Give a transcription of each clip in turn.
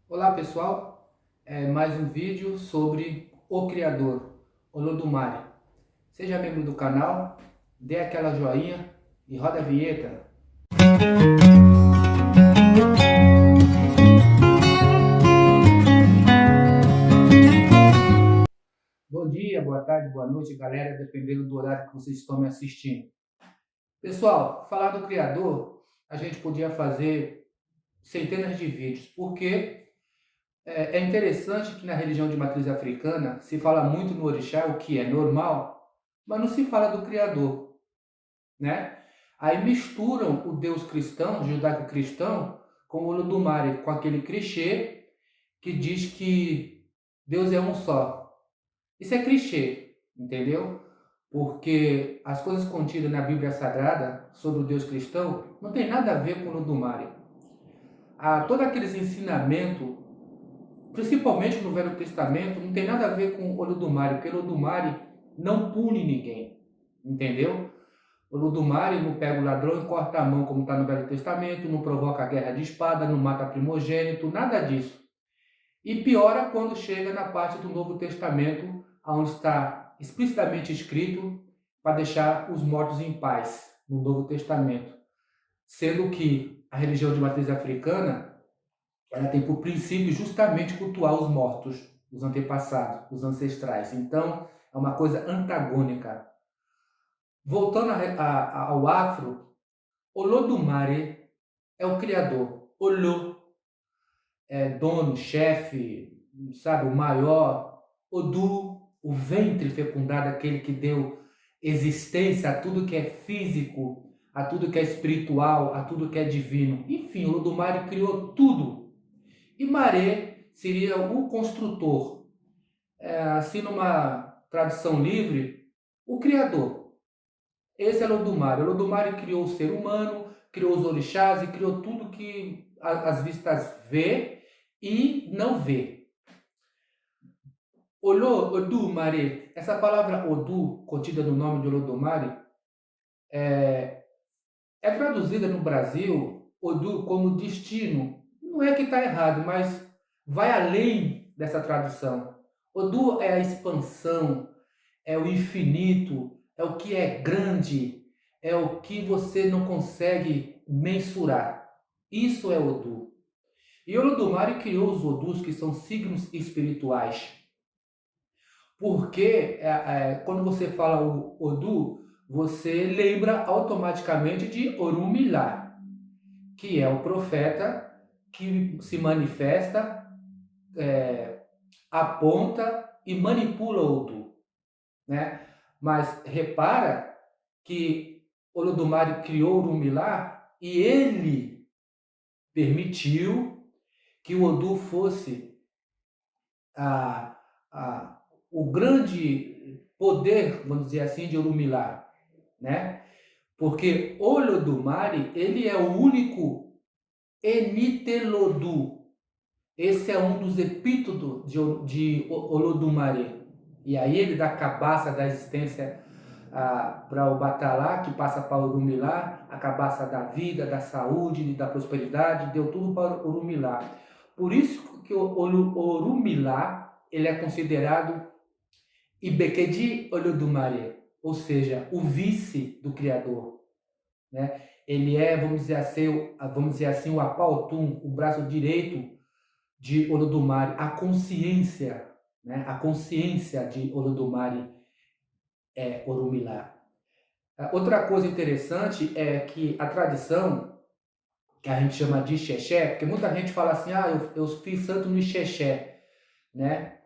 Olá pessoal, mais um vídeo sobre o Criador, Olodumare. Seja membro do canal, dê aquela joinha e roda a vinheta. Bom dia, boa tarde, boa noite, galera, dependendo do horário que vocês estão me assistindo. Pessoal, falar do Criador, a gente podia fazer centenas de vídeos, porque é interessante que na religião de matriz africana se fala muito no orixá, o que é normal, mas não se fala do Criador, né? Aí misturam o Deus cristão, judaico-cristão, com o Olodumare, com aquele clichê que diz que Deus é um só. Isso é clichê, entendeu? Porque as coisas contidas na Bíblia Sagrada sobre o Deus cristão não tem nada a ver com o Olodumare. Todos aqueles ensinamentos, principalmente no Velho Testamento, não tem nada a ver com o Olodumare, porque o Olodumare não pune ninguém, entendeu? O Ludumare não pega o ladrão e corta a mão, como está no Velho Testamento, não provoca a guerra de espada, não mata primogênito, nada disso. E piora quando chega na parte do Novo Testamento, onde está explicitamente escrito para deixar os mortos em paz, no Novo Testamento. Sendo que a religião de matriz africana, ela tem por princípio justamente cultuar os mortos, os antepassados, os ancestrais. Então, é uma coisa antagônica. Voltando ao afro, Olodumare é o criador. Olo é dono, chefe, sabe, o maior. Odu, o ventre fecundado, aquele que deu existência a tudo que é físico, a tudo que é espiritual, a tudo que é divino. Enfim, Olodumare criou tudo. E Mare seria o construtor. Assim, numa tradução livre, o criador. Esse é Olodumare. Olodumare criou o ser humano, criou os orixás e criou tudo que as vistas vê e não vê. Olodumare, essa palavra Odu, contida no nome de Olodumare, é traduzida no Brasil, Odu, como destino. Não é que está errado, mas vai além dessa tradução. Odu é a expansão, é o infinito, é o que é grande, é o que você não consegue mensurar. Isso é Odu. E Olodumare criou os Odus, que são signos espirituais. Porque quando você fala o Odu, você lembra automaticamente de Orumilá, que é o profeta que se manifesta, aponta e manipula o Odu, né? Mas repara que Olodumare criou Orumilá e ele permitiu que o Odu fosse a, o grande poder, vamos dizer assim, de Orumilá, né? Porque Olodumare, ele é o único Enitelodu. Esse é um dos epítodos de Olodumare. E aí ele dá a cabaça da existência para o Batalá, que passa para Orumilá, a cabaça da vida, da saúde, da prosperidade, deu tudo para Orumilá. Por isso que o Orumilá ele é considerado Ibekedi Olodumare, ou seja, o vice do Criador, né? Ele é, vamos dizer assim, o Apautum, o braço direito de Olodumare, a consciência, né? A consciência de Olodumare é Orumilá. Outra coisa interessante é que a tradição, que a gente chama de Xexé, porque muita gente fala assim, eu fiz santo no Xexé, né?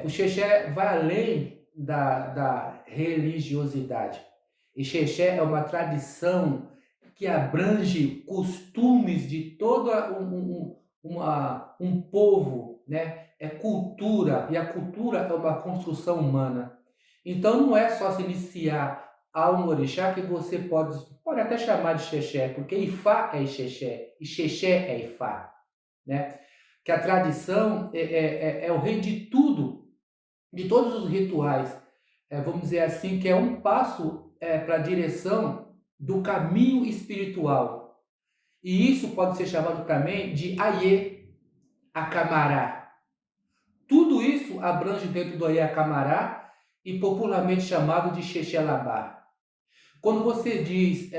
O Xexé vai além da religiosidade. E Xexé é uma tradição que abrange costumes de todo um povo, né? É cultura, e a cultura é uma construção humana. Então não é só se iniciar a um orixá que você pode até chamar de Xexé, porque Ifá é Xexé, e Xexé é Ifá, né? Que a tradição é o rei de tudo, de todos os rituais, vamos dizer assim, que é um passo para a direção do caminho espiritual. E isso pode ser chamado também de Aie. Acamará. Tudo isso abrange dentro do Acamará e popularmente chamado de Xexelabá. Quando você diz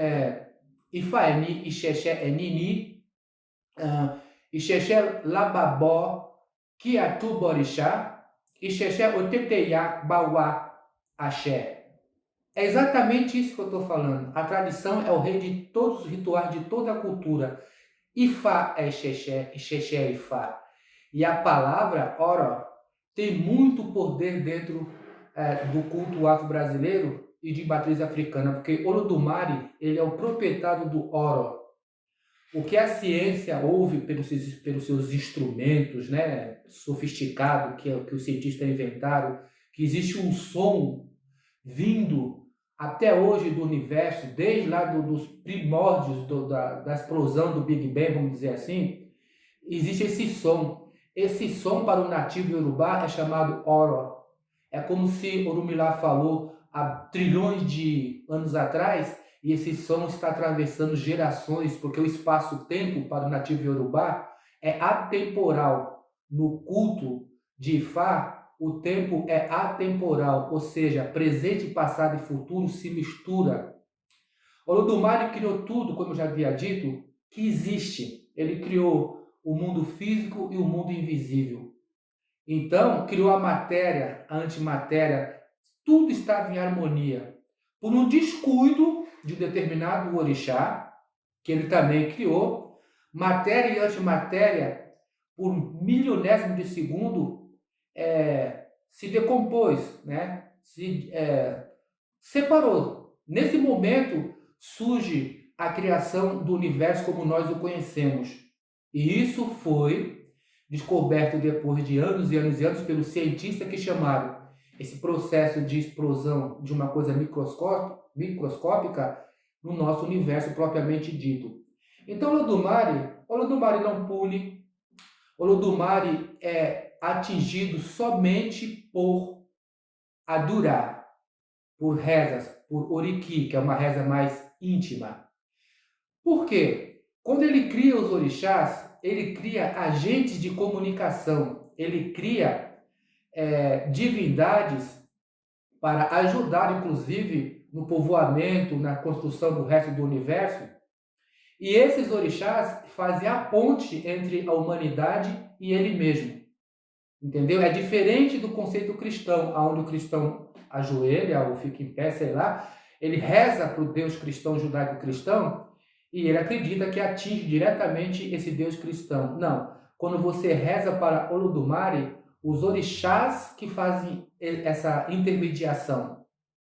Ifaeni, Ixexé, Nini, Ixexé, Lababó, Kiatu, Borixá, Ixexé, Oteteia, Bauá, Axé. É exatamente isso que eu estou falando. A tradição é o rei de todos os rituais, de toda a cultura. Ifá é Ixexé, Ixexé é Ifá. E a palavra Oro tem muito poder dentro do culto afro-brasileiro e de matriz africana, porque Olodumare, ele é o proprietário do Oro. O que a ciência ouve pelos seus instrumentos, né, sofisticados, que os cientistas inventaram, que existe um som vindo até hoje do universo, desde lá dos primórdios da explosão do Big Bang, vamos dizer assim, existe esse som. Esse som para o nativo iorubá é chamado Oro. É como se Orumilá falou há trilhões de anos atrás, e esse som está atravessando gerações, porque o espaço-tempo para o nativo iorubá é atemporal. No culto de Ifá, o tempo é atemporal, ou seja, presente, passado e futuro se mistura. Olodumare criou tudo, como eu já havia dito, que existe. Ele criou o mundo físico e o mundo invisível. Então, criou a matéria, a antimatéria, tudo estava em harmonia. Por um descuido de um determinado orixá, que ele também criou, matéria e antimatéria, por milionésimo de segundo, se decompôs, né? Se separou. Nesse momento, surge a criação do universo como nós o conhecemos. E isso foi descoberto depois de anos e anos e anos pelos cientistas que chamaram esse processo de explosão de uma coisa microscópica no nosso universo propriamente dito. Então, Olodumare não pune, Olodumare é atingido somente por adorar, por rezas, por oriki, que é uma reza mais íntima. Por quê? Quando ele cria os orixás, ele cria agentes de comunicação, ele cria divindades para ajudar, inclusive, no povoamento, na construção do resto do universo. E esses orixás fazem a ponte entre a humanidade e ele mesmo. Entendeu? É diferente do conceito cristão, onde o cristão ajoelha ou fica em pé, sei lá, ele reza para o Deus cristão, judaico-cristão, e ele acredita que atinge diretamente esse Deus cristão. Não. Quando você reza para Olodumare, os orixás que fazem essa intermediação,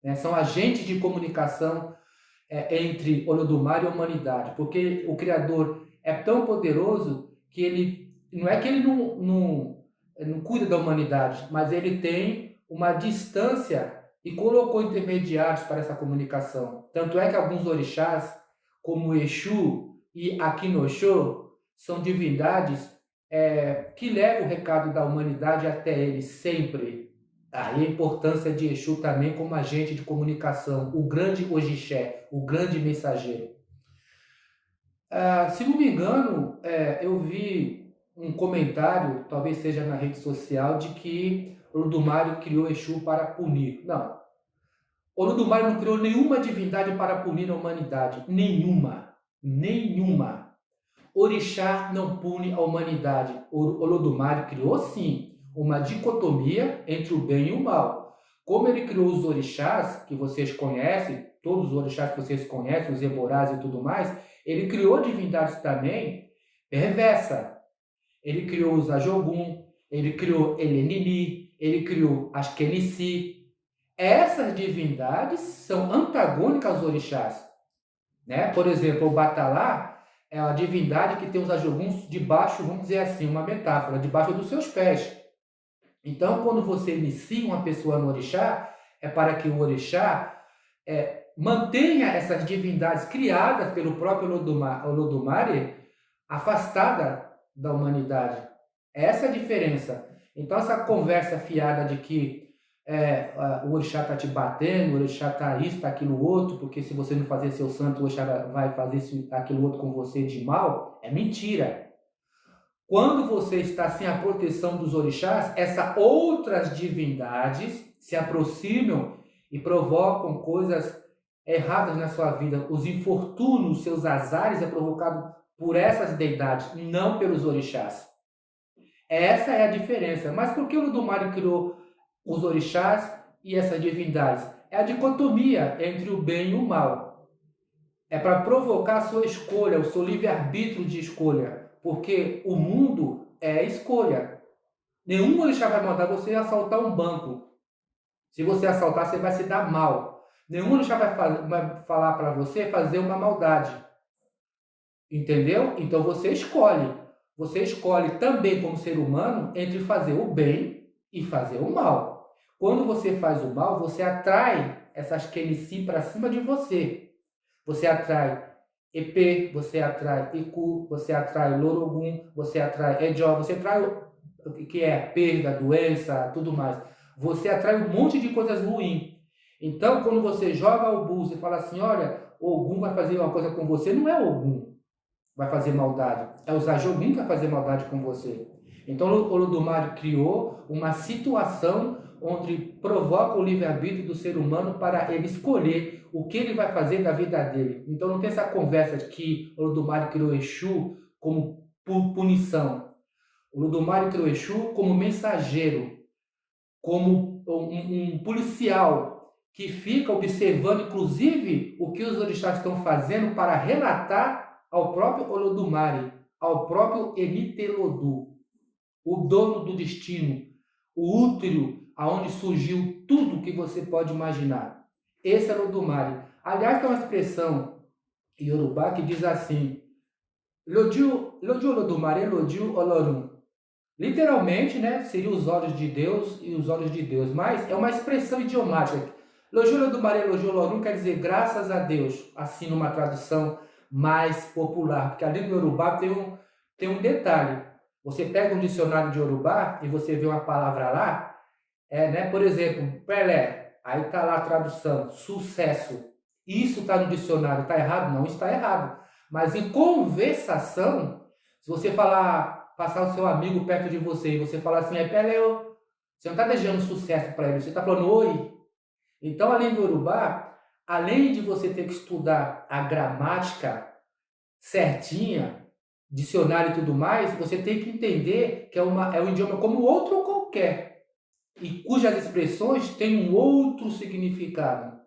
né? São agentes de comunicação entre Olodumare e a humanidade, porque o Criador é tão poderoso que ele não é que ele não cuida da humanidade, mas ele tem uma distância e colocou intermediários para essa comunicação. Tanto é que alguns orixás, como Exu e Akinosho, são divindades que levam o recado da humanidade até eles sempre. Aí a importância de Exu também como agente de comunicação, o grande Ogixé, o grande mensageiro. Se não me engano, eu vi um comentário, talvez seja na rede social, de que Olodumare criou Exu para punir. Não. Olodumare não criou nenhuma divindade para punir a humanidade. Nenhuma. Nenhuma. Orixá não pune a humanidade. Olodumare criou, sim, uma dicotomia entre o bem e o mal. Como ele criou os orixás, que vocês conhecem, todos os orixás que vocês conhecem, os eborás e tudo mais, ele criou divindades também perversa. Ele criou os Ajogum, ele criou Elenini, ele criou as Kenici. Essas divindades são antagônicas aos orixás. Né? Por exemplo, o Batalá é a divindade que tem os ajoguns debaixo, vamos dizer assim, uma metáfora, debaixo dos seus pés. Então, quando você inicia uma pessoa no orixá, é para que o orixá mantenha essas divindades criadas pelo próprio Olodumare afastada da humanidade. Essa é a diferença. Então, essa conversa fiada de que o orixá está te batendo, o orixá está isso, está aquilo outro, porque se você não fazer seu santo, o orixá vai fazer isso, aquilo outro com você de mal, é mentira. Quando você está sem a proteção dos orixás, essas outras divindades se aproximam e provocam coisas erradas na sua vida. Os infortúnios, seus azares é provocado por essas deidades, não pelos orixás. Essa é a diferença. Mas por que o Ludumare criou os orixás e essas divindades? É a dicotomia entre o bem e o mal. É para provocar a sua escolha, o seu livre-arbítrio de escolha. Porque o mundo é escolha. Nenhum orixá vai mandar você assaltar um banco. Se você assaltar, você vai se dar mal. Nenhum orixá vai falar para você fazer uma maldade. Entendeu? Então você escolhe. Você escolhe também, como ser humano, entre fazer o bem e fazer o mal. Quando você faz o mal, você atrai essas Kenichi para cima de você. Você atrai EP, você atrai Iku, você atrai Lorogun, você atrai Ejó, você atrai o que é perda, doença, tudo mais. Você atrai um monte de coisas ruins. Então, quando você joga o búzio e fala assim, olha, Ogum vai fazer uma coisa com você, não é Ogum vai fazer maldade. É o Zajogum que vai fazer maldade com você. Então o Olodumare criou uma situação onde provoca o livre-arbítrio do ser humano para ele escolher o que ele vai fazer da vida dele. Então não tem essa conversa de que o Olodumare criou Exu como punição. O Olodumare criou Exu como mensageiro, como um policial que fica observando, inclusive, o que os orixás estão fazendo para relatar ao próprio Olodumare, ao próprio Enitelodu, o dono do destino, o útero aonde surgiu tudo que você pode imaginar. Esse é Olodumare. Aliás, tem uma expressão iorubá que diz assim, Lodiu Olodumare, Lodiu Olorum. Literalmente, né, seria os olhos de Deus e os olhos de Deus, mas é uma expressão idiomática. Lojô Olodumare, Lojô Olorum quer dizer graças a Deus, assim numa tradução mais popular, porque a língua iorubá tem um detalhe. Você pega um dicionário de iorubá e você vê uma palavra lá, né, por exemplo, Pelé, aí está lá a tradução, sucesso. Isso está no dicionário, está errado? Não está errado. Mas em conversação, se você falar, passar o seu amigo perto de você e você falar assim, Pelé, você não está desejando sucesso para ele, você está falando oi. Então, a língua iorubá, além de você ter que estudar a gramática certinha, dicionário e tudo mais, você tem que entender que é um idioma como outro qualquer, e cujas expressões têm um outro significado.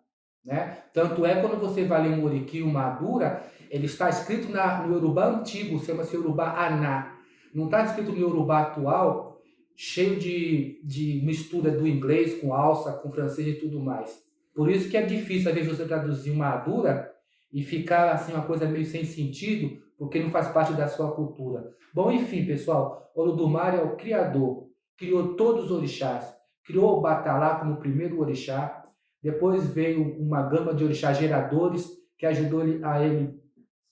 Né? Tanto é quando você vai ler um Oriki, o Madura, ele está escrito no Iorubá antigo, chama-se Iorubá Aná. Não está escrito no Iorubá atual, cheio de mistura do inglês com alça, com francês e tudo mais. Por isso que é difícil, às vezes, você traduzir uma Madura e ficar assim uma coisa meio sem sentido, porque não faz parte da sua cultura. Bom, enfim, pessoal, Olodumare é o criador, criou todos os orixás, criou o Batalá como primeiro orixá, depois veio uma gama de orixás geradores que ajudou a ele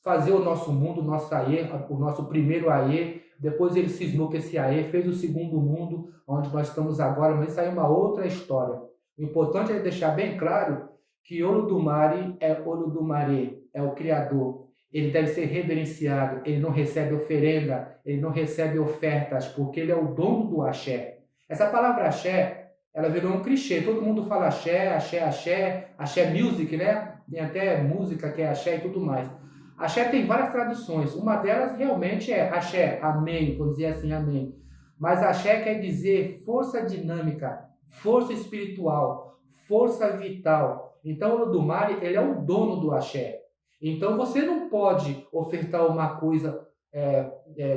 fazer o nosso mundo, o nosso Aê, o nosso primeiro Aê. Depois ele cismou com esse Aê, fez o segundo mundo, onde nós estamos agora, mas isso aí é uma outra história. O importante é deixar bem claro que Olodumare é Olodumare, é o Criador. Ele deve ser reverenciado, ele não recebe oferenda, ele não recebe ofertas, porque ele é o dono do axé. Essa palavra axé, ela virou um clichê, todo mundo fala axé, axé, axé, axé music, né? Tem até música que é axé e tudo mais. Axé tem várias traduções, uma delas realmente é axé, amém, vou dizer assim, amém. Mas axé quer dizer força dinâmica, força espiritual, força vital. Então o Olodumare, ele é o dono do axé. Então você não pode ofertar uma coisa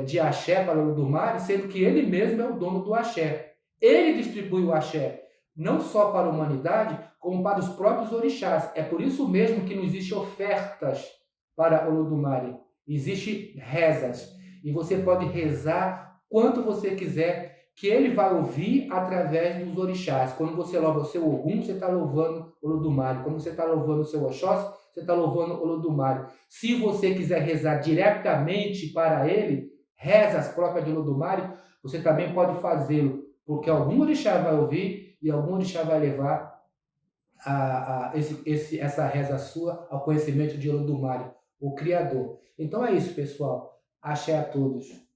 de axé para o Olodumare, sendo que ele mesmo é o dono do axé. Ele distribui o axé, não só para a humanidade, como para os próprios orixás. É por isso mesmo que não existem ofertas para Olodumare. Existem rezas. E você pode rezar quanto você quiser, que ele vai ouvir através dos orixás. Quando você louva o seu Ogum, você está louvando Olodumare. Quando você está louvando o seu Oxóssi, você está louvando Olodumare. Se você quiser rezar diretamente para ele, rezas próprias de Olodumare, você também pode fazê-lo, porque algum orixá vai ouvir e algum orixá vai levar essa reza sua ao conhecimento de Olodumare, o Criador. Então é isso, pessoal. Axé a todos.